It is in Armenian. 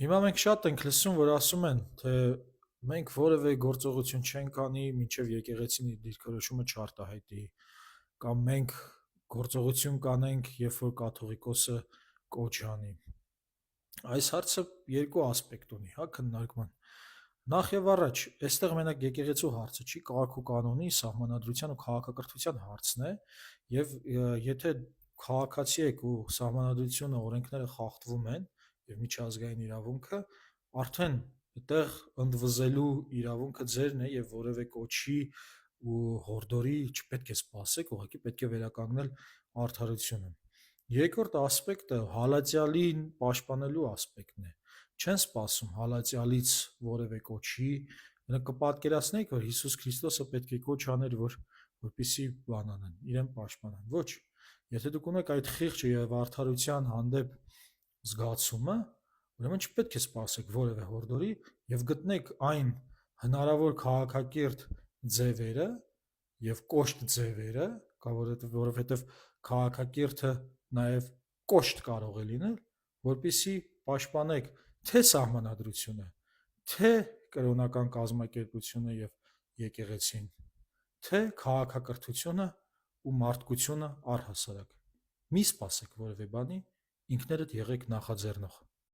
Հիմա մենք շատ ենք լսում, որ ասում են, թե մենք որևէ գործողություն չենք անի, մինչև եկեղեցին իր դիրքորոշումը չարտահայտի, կամ մենք գործողություն կանենք, երբ որ կաթողիկոսը կոչ անի։ Այս հարցը երկու ասպեկտ ունի, հա, քննարկման։ Նախ եւ առաջ, այստեղ մենակ եկեղեցու հարցը չի, կարգ ու կանոնի, սահմանադրության ու քաղաքակրթության հարցն է, եւ եթե քաղաքացի եք ու սահմանադրությունը, օրենքները խախտվում են եւ միջազգային իրավունքը, արդեն այդտեղ ընդվզելու իրավունքը ձերն է եւ որևէ կոչի ու հորդորի չպետք է սպասեք, ուղղակի պետք է վերականգնել արդարությունը։ Երկրորդ ասպեկտը հալածյալին պաշտպանելու ասպեկտն է։ Չեն սպասում հալածյալից որևէ կոչի, կպատկերացնեիք, որ Հիսուս Քրիստոսը պետք է կոչ աներ, որպեսզի բան անեն, իրեն պաշտպանեն։ Ոչ։ Եթե դուք ունեք այդ խիղճը եւ արդարության հանդեպ զգացումը, ուրեմն չպետք է սպասեք որևէ հորդորի եւ գտնեք այն հնարավոր քաղաքակիրթ ձևերը եւ կոշտ ձևերը, որովհետեւ քաղաքակիրթը նաև կոշտ կարող է լինել, որպեսզի պաշտպանեք թե սահմանադրությունը, թե կրոնական կազմակերպությունը եւ եկեղեցին, թե քաղաքակրթությունը ու մարդկությունը առհասարակ։ Մի սպասեք որևէ բանի, ինքներդ եղեք նախաձեռնող։